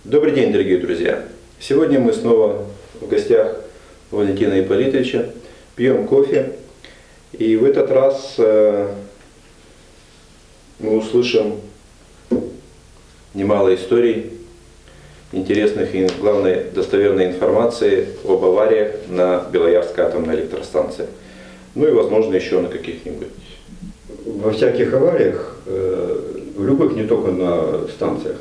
Добрый день, дорогие друзья! Сегодня мы снова в гостях у Валентина Ипполитовича, пьем кофе, и в этот раз мы услышим немало историй, интересных и, главное, достоверной информации об авариях на Белоярской атомной электростанции. Ну и, возможно, еще на каких-нибудь. Во всяких авариях, в любых, не только на станциях,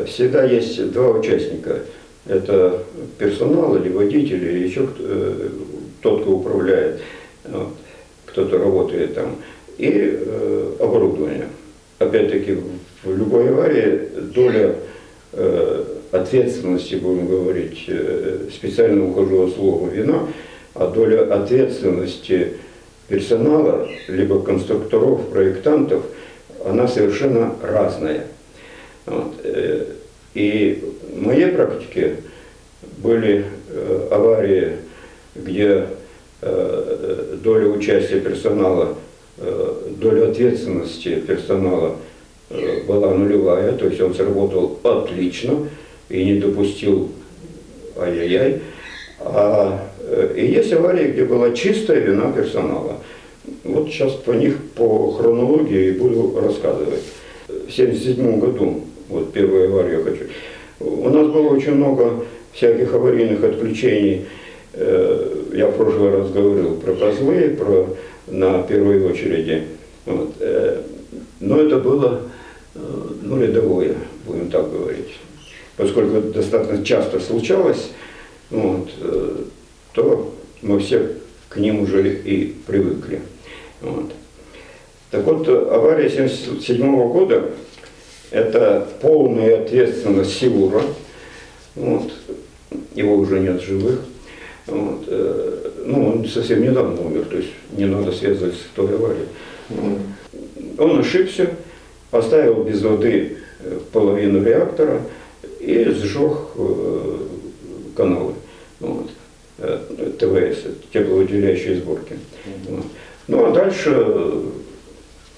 всегда есть два участника. Это персонал или водитель, или еще тот, кто управляет, кто-то работает там, и оборудование. Опять-таки, в любой аварии доля ответственности, будем говорить, специально ухожу от слова «вина», а доля ответственности персонала, либо конструкторов, проектантов, она совершенно разная. И в моей практике были аварии, где доля участия персонала, доля ответственности персонала была нулевая, то есть он сработал отлично и не допустил ай-яй-яй. И есть аварии, где была чистая вина персонала. Вот сейчас по них, по хронологии, буду рассказывать. В 1977 году, вот первую аварию хочу, у нас было очень много всяких аварийных отключений. Я в прошлый раз говорил про козлы, на первой очереди. Вот. Но это было рядовое, будем так говорить. Поскольку это достаточно часто случалось, то мы все к ним уже и привыкли. Вот. Так вот, авария 1977 года – это полная ответственность Силура. Вот. Его уже нет живых. Вот. Он совсем недавно умер, то есть не надо связывать с той аварией. Он ошибся, оставил без воды половину реактора и сжег каналы. Вот. ТВС, тепловыделяющие сборки. Ну а дальше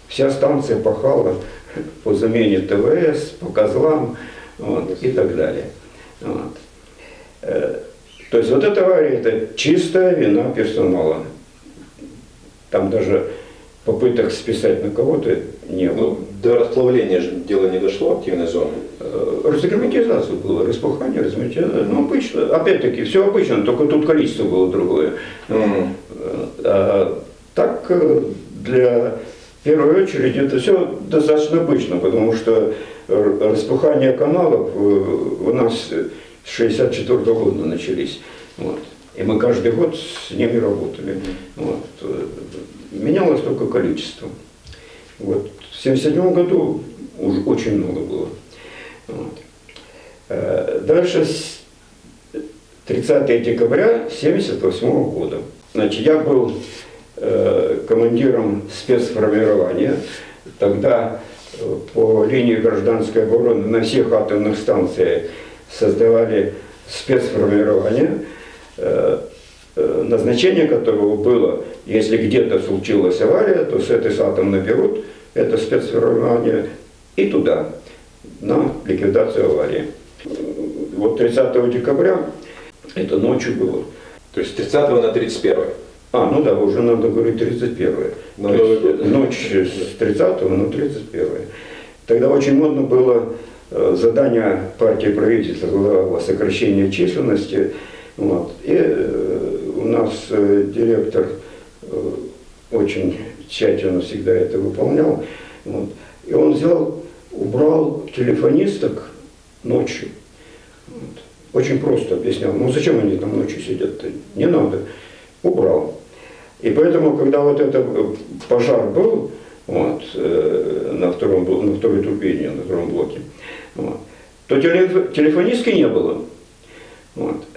вся станция пахала по замене ТВС, по козлам и так далее. Вот. То есть вот эта авария – это чистая вина персонала. Там даже попыток списать на кого-то не было. До расплавления же дело не дошло, активной зоны? Разгерметизация была, распухание, разгерметизация. Ну, обычно, опять-таки, все обычно, только тут количество было другое. Так, для первой очереди это все достаточно обычно, потому что распухание каналов у нас с 1964 года начались. Вот. И мы каждый год с ними работали. Вот. Менялось только количество. Вот. В 1977 году уже очень много было. Вот. Дальше 30 декабря 1978 года. Значит, я был командиром спецформирования. Тогда по линии гражданской обороны на всех атомных станциях создавали спецформирование, назначение которого было, если где-то случилась авария, то с этой атом наберут это спецформирование и туда, на ликвидацию аварии. Вот 30 декабря, это ночью было. То есть с 30 на 31? Ну да, уже надо говорить 31. Ночь с 30 на 31. Тогда очень модно было задание партии и правительства о сокращении численности. Вот. И у нас директор очень тщательно всегда это выполнял. Вот. И он убрал телефонисток ночью. Вот. Очень просто объяснял. Зачем они там ночью сидят-то? Не надо. Убрал. И поэтому, когда вот этот пожар был, на второй турбине, на втором блоке, то телефонистки не было.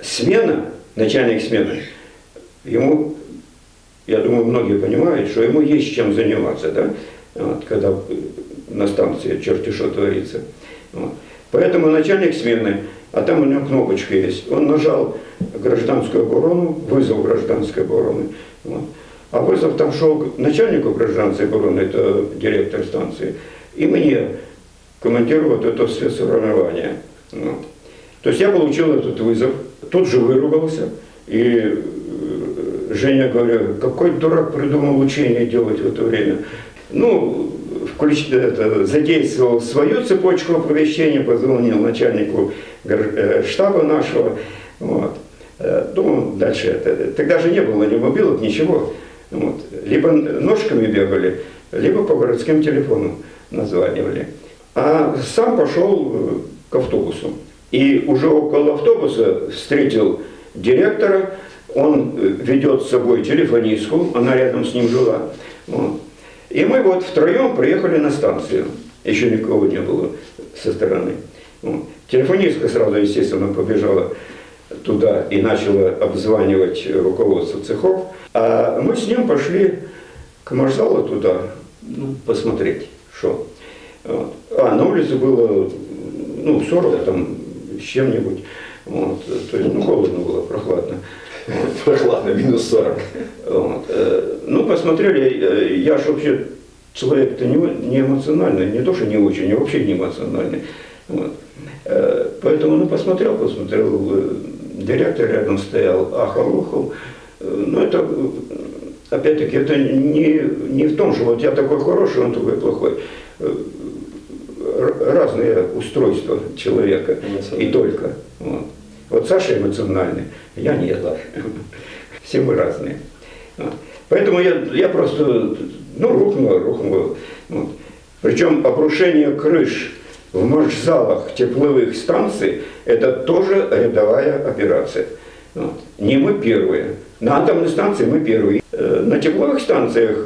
Смена, начальник смены, ему, я думаю, многие понимают, что ему есть чем заниматься, да? Когда на станции черти что творится. Поэтому начальник смены, а там у него кнопочка есть, он нажал гражданскую оборону, вызов гражданской обороны. А вызов там шел начальнику гражданской обороны, это директор станции, и мне, комментировать это спецформирование. Вот. То есть я получил этот вызов, тут же выругался, и Женя говорит, какой дурак придумал учение делать в это время. Ну, задействовал свою цепочку оповещения, позвонил начальнику штаба нашего. Вот. Думал, дальше тогда же не было ни мобилок, ничего. Вот. Либо ножками бегали, либо по городским телефонам названивали. А сам пошел к автобусу. И уже около автобуса встретил директора. Он ведет с собой телефонистку, она рядом с ним жила. Вот. И мы вот втроем приехали на станцию. Еще никого не было со стороны. Вот. Телефонистка сразу, естественно, побежала туда и начала обзванивать руководство цехов. А мы с ним пошли к маршалу туда, ну, посмотреть, что. Вот. А на улице было 40 там с чем-нибудь. Вот. То есть, холодно было, прохладно. Вот. Прохладно, минус 40. Вот. Ну, посмотрели, я же вообще человек-то не эмоциональный, не то, что не очень, а вообще не эмоциональный. Вот. Поэтому, посмотрел, директор рядом стоял, ахал-ухал. Но это, опять-таки, это не в том, что вот я такой хороший, он такой плохой. Разные устройства человека, и только. Вот Саша эмоциональный, я нет. Все мы разные. Поэтому я просто, рухнуло. Вот. Причем обрушение крыш в маршзалах тепловых станций – это тоже рядовая операция. Вот. Не мы первые. На атомной станции мы первые. На тепловых станциях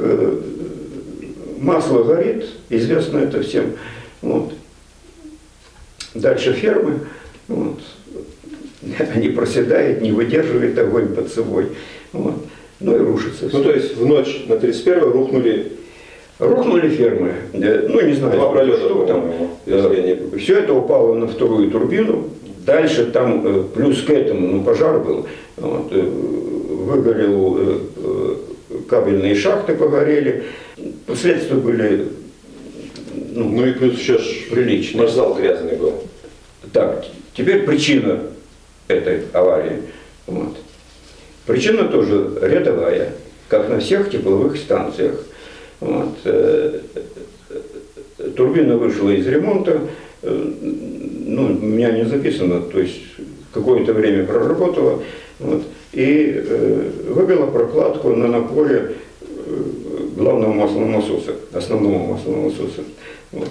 масло горит, известно это всем. Вот. Дальше фермы. Вот. Они проседают, не выдерживают огонь под собой. Вот. Ну и рушится. Ну, то есть в ночь на 31 рухнули фермы. Ну, не знаю, два пролета, что там. Все это упало на вторую турбину. Дальше там, плюс к этому, пожар был. Вот. Выгорел, кабельные шахты погорели. Последствия были, и плюс еще приличные. Маршзал грязный был. Так, теперь причина этой аварии. Вот. Причина тоже рядовая, как на всех тепловых станциях. Вот. Турбина вышла из ремонта, у меня не записано, то есть какое-то время проработала, вот, и выбила прокладку на напоре главного масляного насоса, основного масляного насоса. Вот.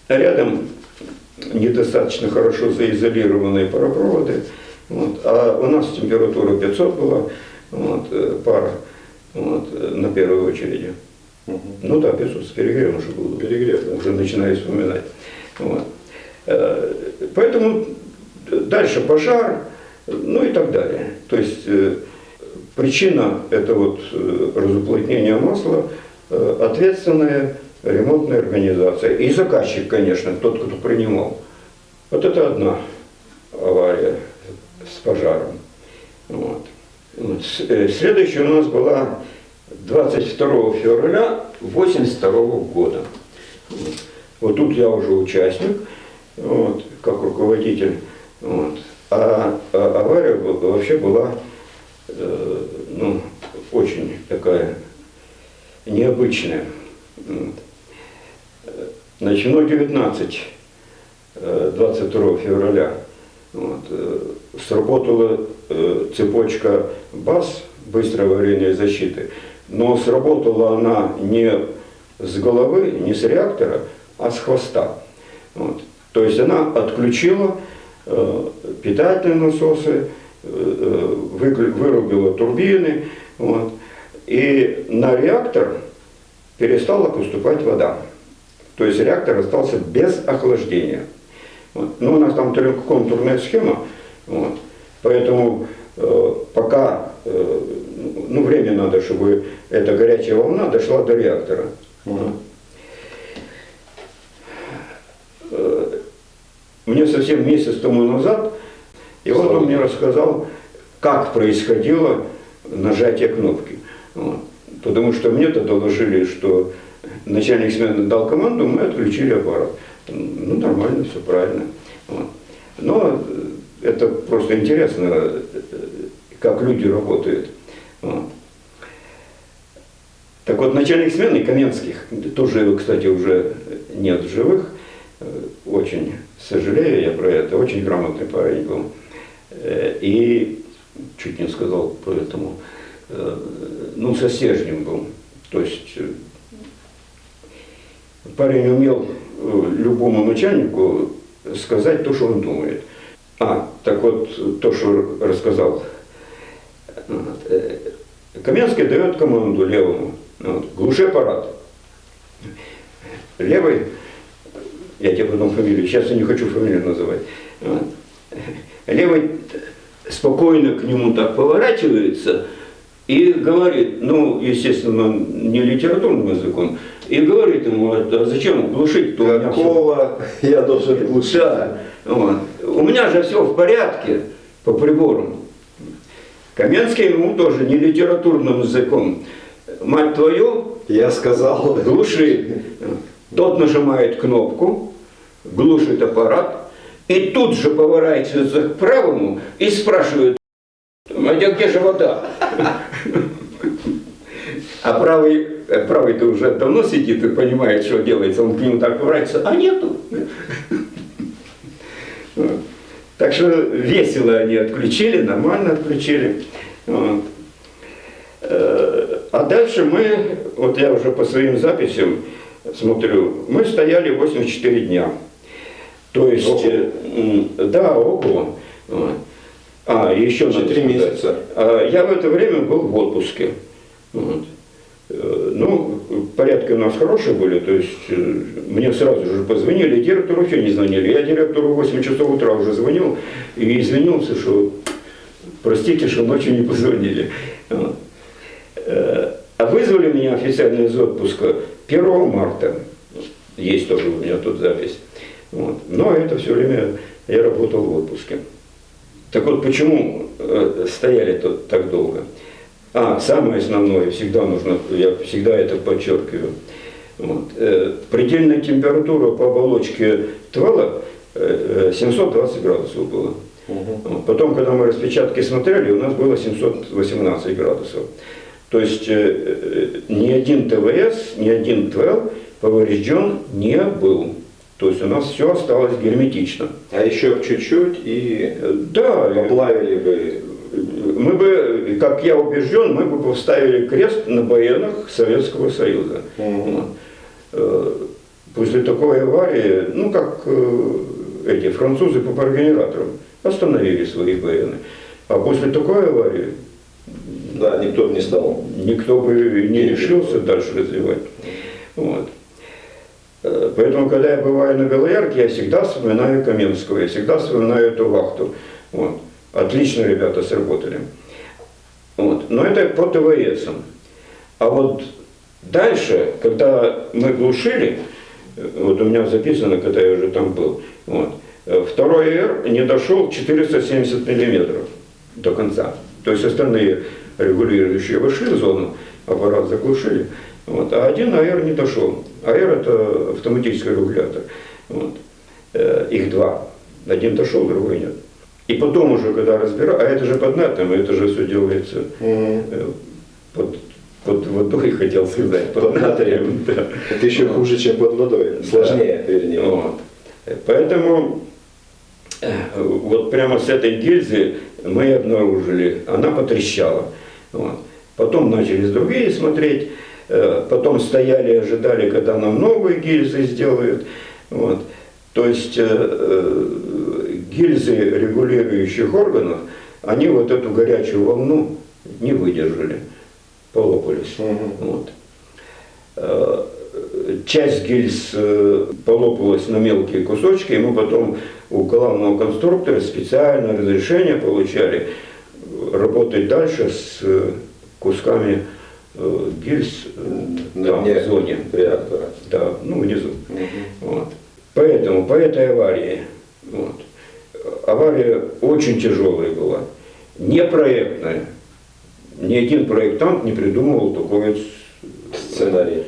Рядом недостаточно хорошо заизолированные паропроводы, вот, а у нас температура 500 была, вот, пара, вот, на первой очереди. Ну да, 500 с перегревом уже было. Перегрев, да. Уже начинаю вспоминать. Вот. Поэтому дальше пожар, и так далее. То есть причина это вот разуплотнение масла, ответственная ремонтная организация. И заказчик, конечно, тот, кто принимал. Вот это одна авария с пожаром. Вот. Следующая у нас была 22 февраля 1982 года. Вот тут я уже участник, вот, как руководитель. Вот. А авария вообще была очень такая необычная. Значит, 22 февраля сработала цепочка БАС, быстрой аварийной защиты, но сработала она не с головы, не с реактора, а с хвоста. Вот. То есть она отключила питательные насосы, вырубила турбины, вот, и на реактор перестала поступать вода. То есть реактор остался без охлаждения. Вот. У нас там трехконтурная схема, вот, поэтому пока время надо, чтобы эта горячая волна дошла до реактора. Мне совсем месяц тому назад, и вот он мне рассказал, как происходило нажатие кнопки. Вот. Потому что мне-то доложили, что начальник смены дал команду, мы отключили аппарат. Ну, нормально, все правильно. Вот. Но это просто интересно, как люди работают. Вот. Так вот, начальник смены Каменских, тоже его, кстати, уже нет в живых, очень сожалею я про это, очень грамотный парень был. И чуть не сказал поэтому, ну, со стержнем был. То есть парень умел любому начальнику сказать то, что он думает. Так вот, то, что рассказал. Каменский дает команду левому. Глуши аппарат. Левый, я тебе потом фамилию, сейчас я не хочу фамилию называть. Левый спокойно к нему так поворачивается и говорит, ну, естественно, не литературным языком, и говорит ему, а зачем глушить? Какого я должен глушить? Да, вот. У меня же все в порядке по приборам. Каменский ему тоже не литературным языком. Мать твою, я сказал, глуши. Тот нажимает кнопку, глушит аппарат, и тут же поворачивается к правому и спрашивает, а где же вода? А правый-то уже давно сидит и понимает, что делается. Он к нему так поворачивается, а нету. Так что весело они отключили, нормально отключили. А дальше мы, вот я уже по своим записям смотрю, мы стояли 84 дня. То есть, да, ого. Еще 4 месяца. Я в это время был в отпуске. Вот. Ну, порядки у нас хорошие были, то есть мне сразу же позвонили, директору вообще не звонили. Я директору в 8 часов утра уже звонил и извинился, что простите, что ночью не позвонили. Вот. А вызвали меня официально из отпуска 1 марта. Есть тоже у меня тут запись. Вот. Но это все время я работал в отпуске. Так вот, почему стояли тут так долго? Самое основное, всегда нужно, я всегда это подчеркиваю. Вот. Предельная температура по оболочке ствола 720 градусов было. Вот. Потом, когда мы распечатки смотрели, у нас было 718 градусов. То есть ни один ТВС, ни один ТВЛ поврежден не был. То есть у нас все осталось герметично. А еще чуть-чуть и да, поплавили бы. Мы бы, как я убежден, мы бы поставили крест на баянах Советского Союза. После такой аварии, ну как эти французы по парогенераторам остановили свои баяны. А после такой аварии да, никто бы не стал. Никто бы не решился дальше развивать. Вот. Поэтому, когда я бываю на Белоярке, я всегда вспоминаю Каменского, я всегда вспоминаю эту вахту. Вот. Отлично ребята сработали. Вот. Но это по ТВСам. А вот дальше, когда мы глушили, вот у меня записано, когда я уже там был, вот, второй р не дошел 470 миллиметров до конца. То есть остальные регулирующие вошли в зону, аппарат заглушили, вот, а один АР не дошел. АР это автоматический регулятор. Вот. Их два. Один дошел, другой нет. И потом уже, когда разбираю, а это же под натом, это же все делается под водой, хотел сказать, под натрием. Да. Это еще хуже, чем под водой, сложнее, вернее. Вот. Поэтому вот прямо с этой гильзы мы обнаружили, она потрещала. Вот. Потом начали другие смотреть, потом стояли, ожидали, когда нам новые гильзы сделают. Вот. То есть гильзы регулирующих органов, они вот эту горячую волну не выдержали, полопались. Вот. Часть гильз полопалась на мелкие кусочки, и мы потом у главного конструктора специальное разрешение получали работать дальше с кусками гильз там, в зоне реактора, да, ну внизу. Вот. Поэтому по этой аварии, вот, авария очень тяжелая была, не проектная. Ни один проектант не придумывал такой сценарий.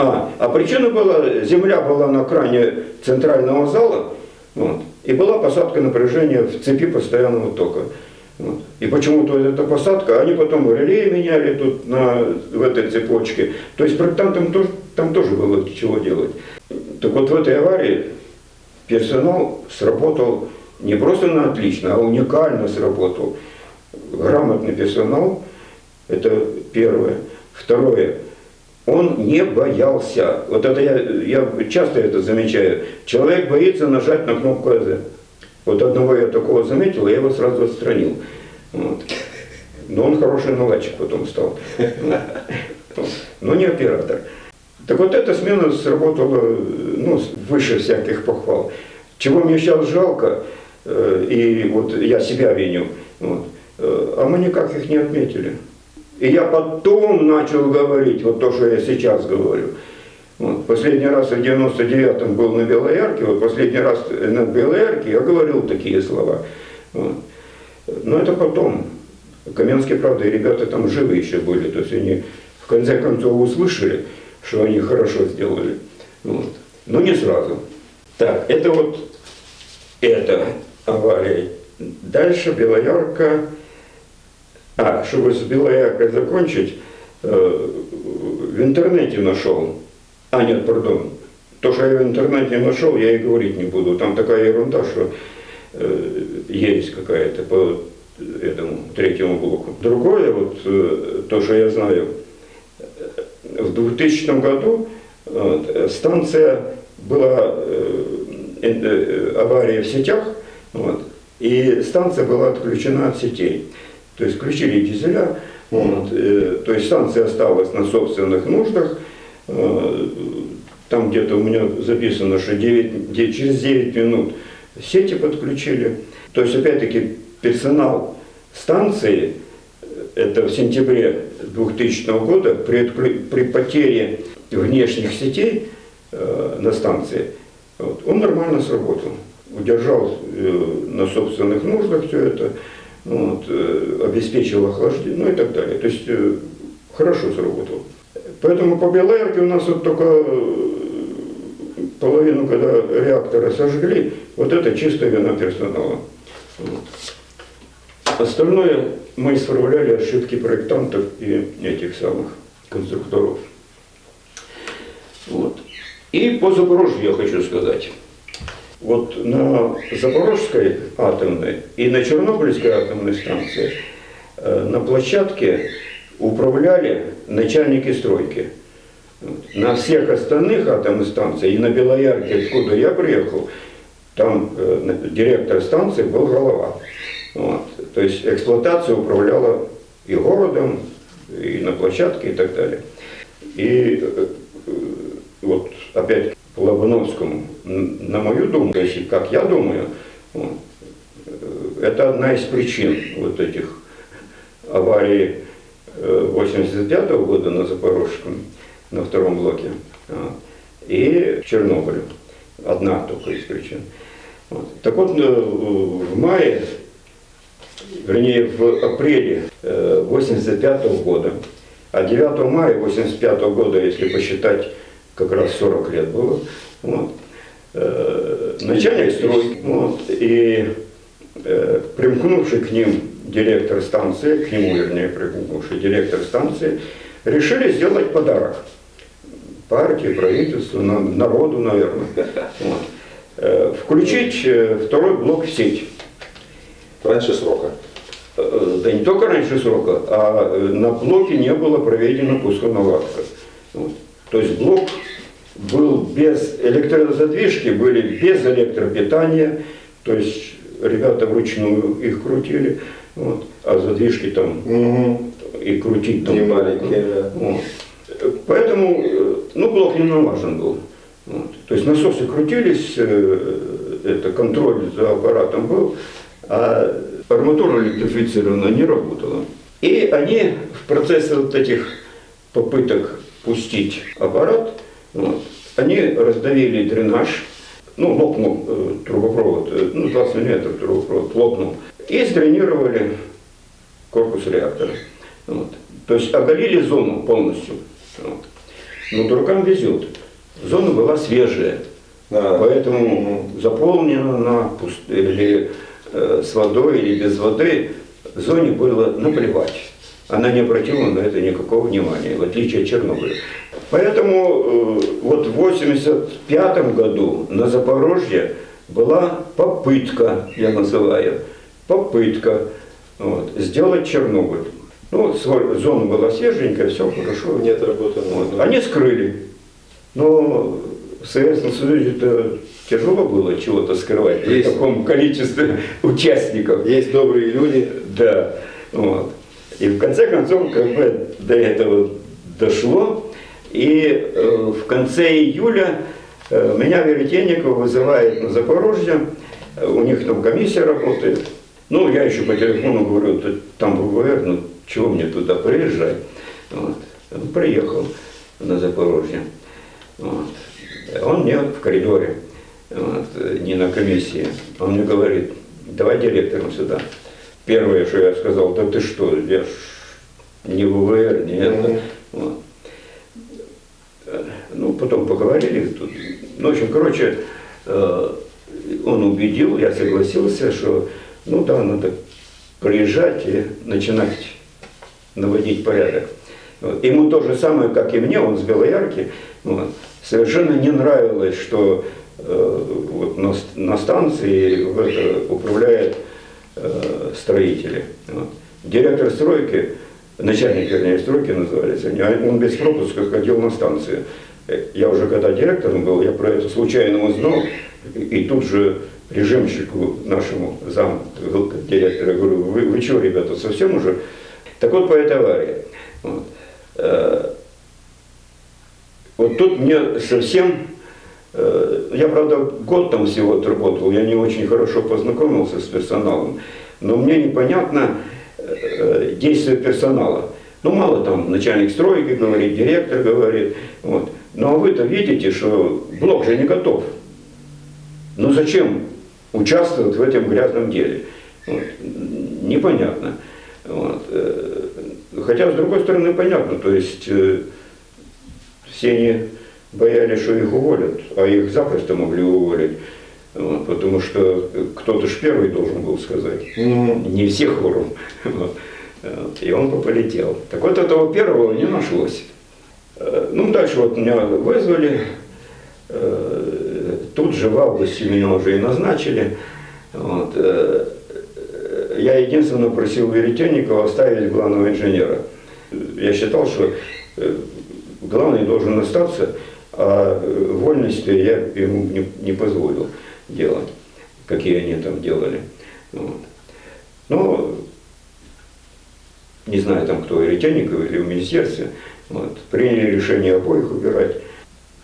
А причина была, земля была на кране центрального зала, вот, и была посадка напряжения в цепи постоянного тока. Вот. И почему-то эта посадка, они потом реле меняли тут в этой цепочке. То есть проектантам там тоже было чего делать. Так вот в этой аварии персонал сработал не просто на отлично, а уникально сработал. Грамотный персонал, это первое. Второе, он не боялся. Вот это я часто это замечаю. Человек боится нажать на кнопку АЗ. Вот одного я такого заметил, и я его сразу отстранил. Вот. Но он хороший наладчик потом стал. Но не оператор. Так вот эта смена сработала выше всяких похвал. Чего мне сейчас жалко, и вот я себя виню, вот, а мы никак их не отметили. И я потом начал говорить вот то, что я сейчас говорю. Вот. Последний раз в 99-м был на Белоярке, вот последний раз на Белоярке я говорил такие слова. Вот. Но это потом. Каменские, правда, и ребята там живы еще были, то есть они в конце концов услышали, что они хорошо сделали. Вот. Но не сразу. Так, это вот эта авария. Дальше Белоярка. Чтобы с Белояркой закончить, в интернете нашел. Нет, пардон. То, что я в интернете нашел, я и говорить не буду. Там такая ерунда, что есть какая-то по этому третьему блоку. Другое, вот то, что я знаю, в 2000 году станция была, авария в сетях, вот, и станция была отключена от сетей. То есть включили дизеля, вот, то есть станция осталась на собственных нуждах. Там где-то у меня записано, что через 9 минут сети подключили. То есть опять-таки персонал станции, это в сентябре 2000 года, при потере внешних сетей на станции, вот, он нормально сработал. Удержал на собственных нуждах все это. Вот, обеспечил охлаждение, и так далее. То есть хорошо сработал. Поэтому по Белоярке у нас вот только половину, когда реактора сожгли, вот это чистая вина персонала. Вот. Остальное мы исправляли ошибки проектантов и этих самых конструкторов. Вот. И по Запорожью я хочу сказать. Вот на Запорожской атомной и на Чернобыльской атомной станции на площадке управляли начальники стройки. На всех остальных атомных станциях и на Белоярке, откуда я приехал, там директор станции был голова. Вот. То есть эксплуатация управляла и городом, и на площадке, и так далее. И вот опять по Лобановскому, на мою думу, если как я думаю, вот, это одна из причин вот этих аварий 1985 года на Запорожском, на втором блоке, и Чернобыле. Одна только из причин. Вот. Так вот, в мае, вернее в апреле 1985 года, а 9 мая 1985 года, если посчитать, как раз 40 лет было, вот, начальник стройки, вот, и примкнувший к ним директор станции, к нему, вернее, примкнувший директор станции, решили сделать подарок партии, правительству, народу, наверное. Вот. Включить второй блок в сеть. Раньше срока. Да не только раньше срока, а на блоке не было проведена пусконаладка. Вот. То есть блок был без электрозадвижки, были без электропитания, то есть ребята вручную их крутили, вот, а задвижки там и крутить там. Не маленькие, да. Вот. Поэтому, блок не налажен был. Вот. То есть насосы крутились, это контроль за аппаратом был, а арматура электрифицированная не работала. И они в процессе вот этих попыток пустить аппарат, вот, они раздавили дренаж, лопнул трубопровод, 20 мм трубопровод лопнул, и сдренировали корпус реактора. Вот. То есть оголили зону полностью. Вот. Но дуракам везет. Зона была свежая. Да. Поэтому заполнена она или с водой, или без воды, зоне было наплевать. Она не обратила на это никакого внимания, в отличие от Чернобыля. Поэтому вот в 1985 году на Запорожье была попытка, я называю, попытка сделать Чернобыль. Ну, зона была свеженькая, все хорошо. Не отработано. Вот. Они скрыли. Но в Советском Союзе это тяжело было чего-то скрывать при таком количестве участников. Есть добрые люди. Да. Вот. И в конце концов, как бы до этого дошло. И в конце июля меня Веретенников вызывает на Запорожье. У них там комиссия работает. Ну, я еще по телефону говорю, там ВВР, ну, чего мне туда приезжать? Вот. Приехал на Запорожье. Вот. Он мне в коридоре, вот, не на комиссии, он мне говорит, давай директором сюда. Первое, что я сказал, да ты что, я ж не ВВР, не это. Вот. Ну, потом поговорили тут. Ну, в общем, короче, он убедил, я согласился, что, ну да, надо приезжать и начинать наводить порядок. Вот. Ему то же самое, как и мне, он с Белоярки. Вот. Совершенно не нравилось, что вот на станции управляют строители. Вот. Директор стройки, начальник, вернее, стройки назывались, он без пропуска ходил на станцию. Я уже когда директором был, я про это случайно узнал, и тут же режимщику нашему директора говорю, вы что, ребята, совсем уже? Так вот, по этой аварии. Вот. Вот тут мне совсем, я, правда, год там всего отработал, я не очень хорошо познакомился с персоналом, но мне непонятно действие персонала. Ну, мало там начальник стройки говорит, директор говорит, вот. Но вы-то видите, что блок же не готов. Ну, зачем участвовать в этом грязном деле? Вот. Непонятно. Вот. Хотя, с другой стороны, понятно, то есть все они боялись, что их уволят, а их запросто могли уволить, вот, потому что кто-то ж первый должен был сказать, не все хором. Вот. И он полетел. Так вот, этого первого не нашлось. Ну, дальше вот меня вызвали, тут же в августе меня уже и назначили. Вот. Я единственно просил Веретенникова оставить главного инженера. Я считал, что главный должен остаться, а вольности я ему не позволил делать, какие они там делали. Вот. Но не знаю там кто, Веретенников или в министерстве, вот, приняли решение обоих убирать.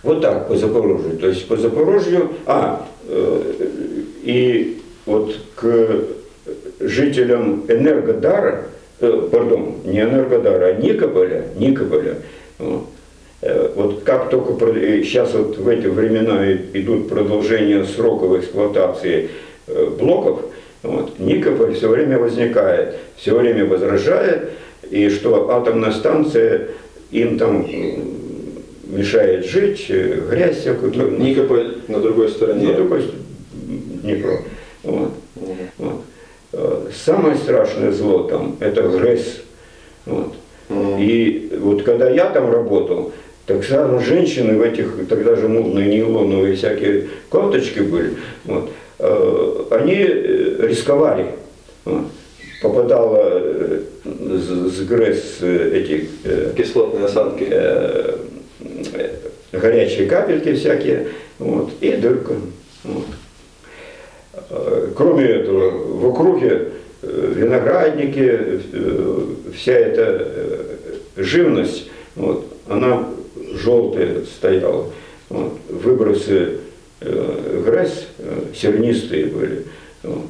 Вот так по Запорожью. То есть по Запорожью, и вот к жителям Энергодара, пардон, не Энергодара, а Никополя, вот как только сейчас вот в эти времена идут продолжения сроков эксплуатации блоков, вот, Никополь все время возникает, все время возражает, и что атомная станция им там мешает жить, грязь всякую. Никополь на другой стороне. На другой Днепро. Вот. Вот. Самое страшное зло там – это грязь. Вот. И вот когда я там работал, так сразу женщины в этих, тогда же модные нейлоновые всякие кофточки были, вот, они рисковали. Вот. Попадало с грязь этих кислотные осадки, горячие капельки всякие, вот, и дырка. Вот. Кроме этого, в округе виноградники, вся эта живность, вот, она желтая стояла. Вот, выбросы грязь сернистые были. Вот.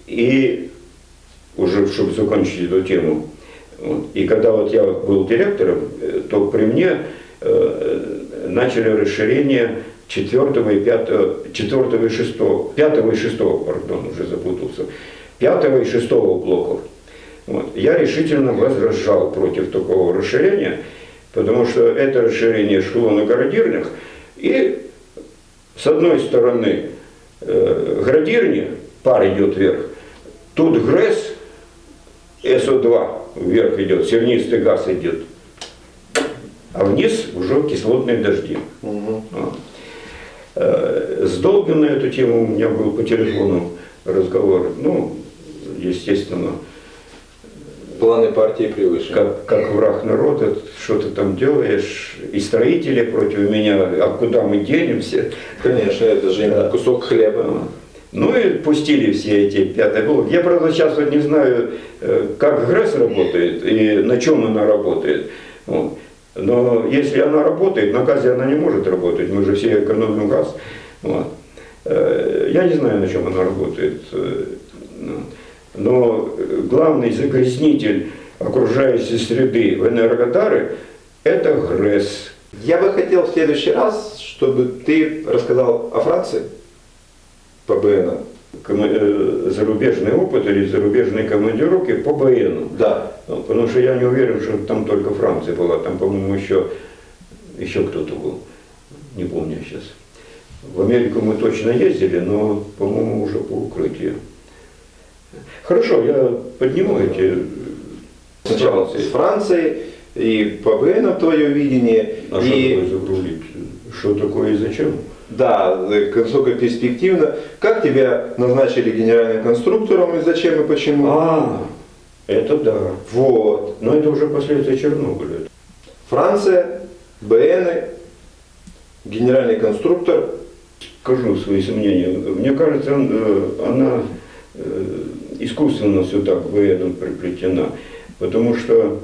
И уже, чтобы закончить эту тему, вот, и когда вот я был директором, то при мне начали расширение 4-го и 5-го и 6-го, 5-го и 6-го, пардон, уже запутался, 5-го и 6-го блоков. Вот. Я решительно возражал против такого расширения, Потому что это расширение эшелона градирных, и с одной стороны градирни, пар идет вверх, тут ГРЭС, СО2 вверх идет, сернистый газ идет, а вниз уже кислотные дожди. С Долгим на эту тему у меня был по телефону разговор, ну, естественно, планы партии превыше. как враг народа, что ты там делаешь, и строители против меня, а куда мы денемся? Конечно, это же именно кусок хлеба. Ну и пустили все эти пятые блоки. Я, правда, сейчас вот не знаю, как ГРЭС работает и на чем она работает. Вот. Но если она работает, на газе она не может работать, мы же все экономим газ. Вот. Я не знаю, на чем она работает. Но главный загрязнитель окружающей среды в Энергодаре – это ГРЭС. Я бы хотел в следующий раз, чтобы ты рассказал о Франции по БН. Зарубежный опыт или зарубежные командировки по БН. Да. Потому что я не уверен, что там только Франция была, там, по-моему, еще кто-то был, не помню сейчас. В Америку мы точно ездили, но, по-моему, уже по укрытию. Хорошо, я подниму эти... Сначала с Францией и по БН твое видение. А что такое загрузить? Что такое и зачем? Да, высокоперспективно. Как тебя назначили генеральным конструктором и зачем и почему? Это да. Вот. Но это уже последствия Чернобыля. Франция, БН, генеральный конструктор. Скажу свои сомнения. Мне кажется, она искусственно сюда к БН приплетена. Потому что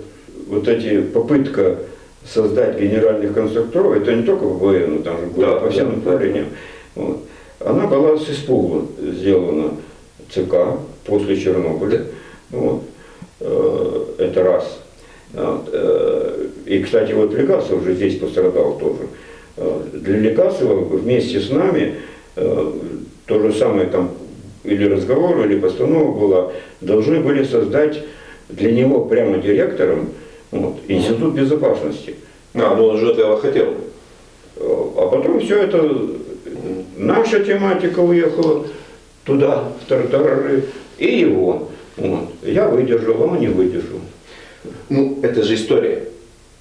вот эти попытка создать генеральных конструкторов, это не только в БН, там же было по всем направлениям. Вот. Она была с испугу сделана ЦК после Чернобыля. Вот. Это раз. И, кстати, вот Легасов уже здесь пострадал тоже. Для Легасова вместе с нами то же самое там или разговор, или постанова была, должны были создать для него прямо директором Институт безопасности. Ну он же этого хотел. А потом все это, наша тематика уехала туда, в тартарары, и его. Вот. Я выдержал, а он не выдержал. Ну, это же история.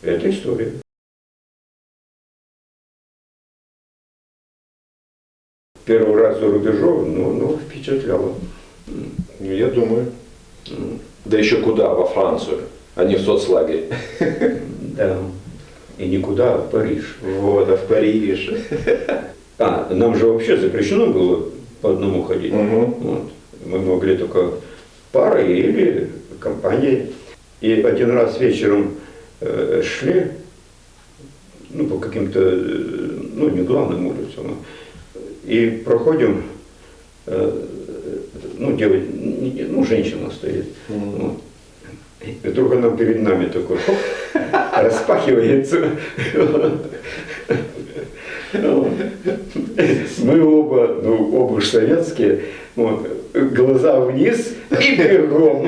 Это история. Первый раз за рубежом, но впечатляло. Я думаю. Да еще куда? Во Францию, а не в соцлагерь. Да. И никуда, а в Париж. Вот, а в Париж. Нам же вообще запрещено было по одному ходить. Вот. Мы могли только парой или компанией. И один раз вечером шли, по каким-то, не главным улицам, и проходим, женщина стоит. Вот. И вдруг она перед нами такой, распахивается. Мы оба уж советские, глаза вниз и бегом.